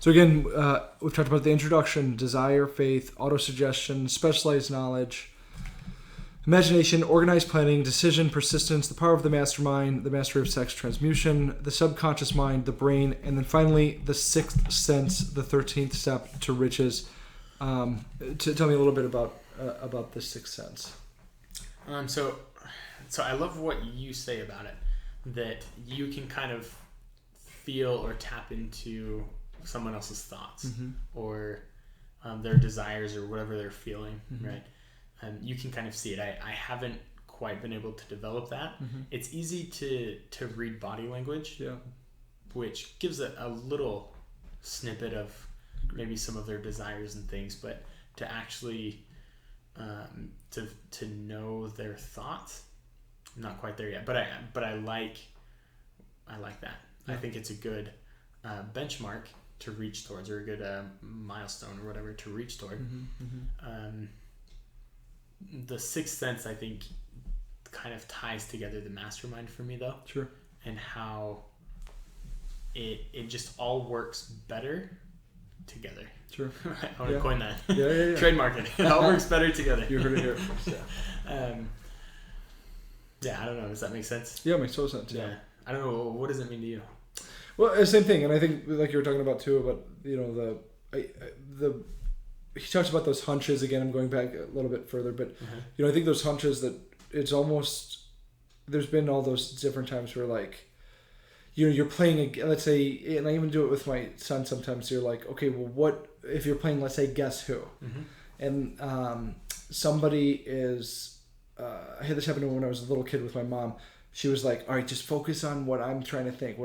So again, we've talked about the introduction: desire, faith, autosuggestion, specialized knowledge, imagination, organized planning, decision, persistence, the power of the mastermind, the mastery of sex transmutation, the subconscious mind, the brain, and then finally the sixth sense, the 13th step to riches. To tell me a little bit about the sixth sense. So I love what you say about it, that you can kind of feel or tap into someone else's thoughts or their desires or whatever they're feeling, right? And you can kind of see it. I haven't quite been able to develop that. It's easy to read body language, which gives a little snippet of maybe some of their desires and things, but to actually to know their thoughts, I'm not quite there yet. But I like that. I think it's a good benchmark to reach towards, or a good milestone or whatever to reach toward. The sixth sense, I think, kind of ties together the mastermind for me, though. Sure. And how it just all works better together. Sure. I want to coin that. Yeah. Trademark it. It all works better together. You heard it here first. Yeah, I don't know. Does that make sense? Yeah, it makes total sense. Yeah. I don't know. What does it mean to you? Well, same thing, and I think like you were talking about too, about he talks about those hunches again. I'm going back a little bit further, but I think those hunches that it's almost there's been all those different times where like you're playing let's say, and I even do it with my son sometimes. You're like, okay, well, what if you're playing, let's say, Guess Who, and somebody is I had this happen when I was a little kid with my mom. She was like, all right, just focus on what I'm trying to think.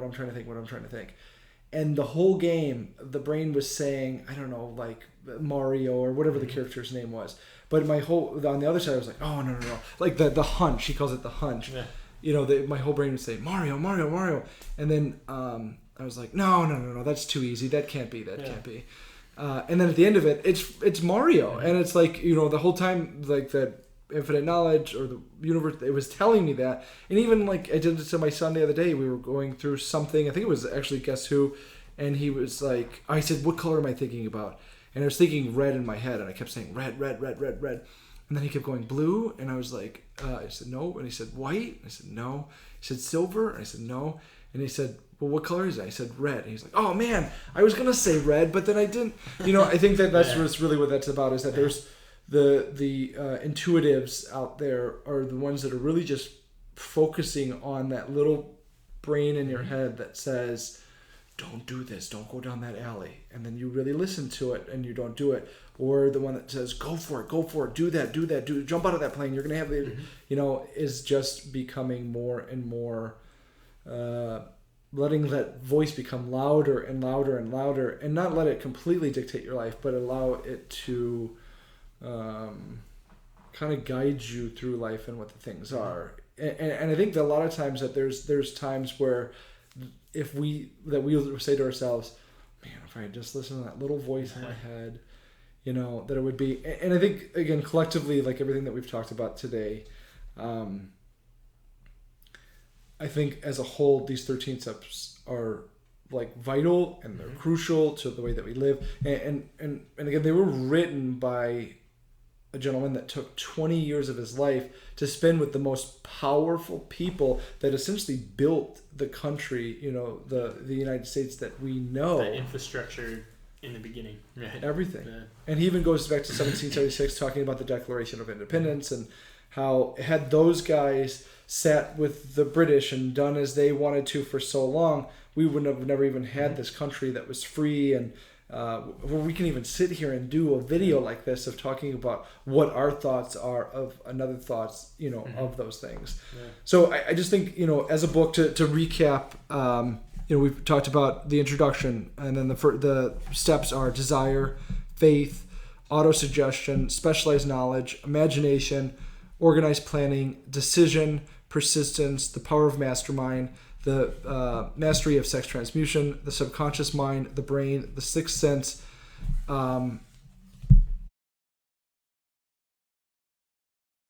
And the whole game, the brain was saying, I don't know, like Mario or whatever the character's name was. But on the other side, I was like, oh, no. Like the hunch, she calls it the hunch. Yeah. My whole brain would say, Mario. And then I was like, no, that's too easy. That can't be. Can't be. And then at the end of it, it's Mario. And it's like, the whole time, like that infinite knowledge or the universe, it was telling me that. And even like I did it to my son the other day, we were going through something, I think it was actually Guess Who, and he was like, I said, what color am I thinking about? And I was thinking red in my head, and I kept saying red. And then he kept going blue, and I was like, I said no, and he said white, and I said no. He said silver, and I said no. And he said, well, what color is it? I said red. And he's like, oh man, I was gonna say red, but then I didn't. I think that's really what that's about, is that there's the intuitives out there are the ones that are really just focusing on that little brain in your head that says, don't do this, don't go down that alley, and then you really listen to it and you don't do it. Or the one that says, go for it, do that, jump out of that plane, you're gonna have the is just becoming more and more letting that voice become louder and louder and louder, and not let it completely dictate your life, but allow it to kind of guides you through life and what the things are. And I think that a lot of times that there's times where we say to ourselves, man, if I had just listened to that little voice in my head, that it would be. And I think, again, collectively, like everything that we've talked about today, I think as a whole, these 13 steps are like vital, and they're crucial to the way that we live. And again, they were written by a gentleman that took 20 years of his life to spend with the most powerful people that essentially built the country, the United States that we know. The infrastructure in the beginning, right? Everything. Yeah. And he even goes back to 1776, talking about the Declaration of Independence and how had those guys sat with the British and done as they wanted to for so long, we would have never even had this country that was free, and where we can even sit here and do a video like this of talking about what our thoughts are of another thoughts, of those things. Yeah. So I just think, as a book, to recap, we've talked about the introduction, and then the steps are desire, faith, autosuggestion, specialized knowledge, imagination, organized planning, decision, persistence, the power of mastermind, the mastery of sex transmutation, the subconscious mind, the brain, the sixth sense,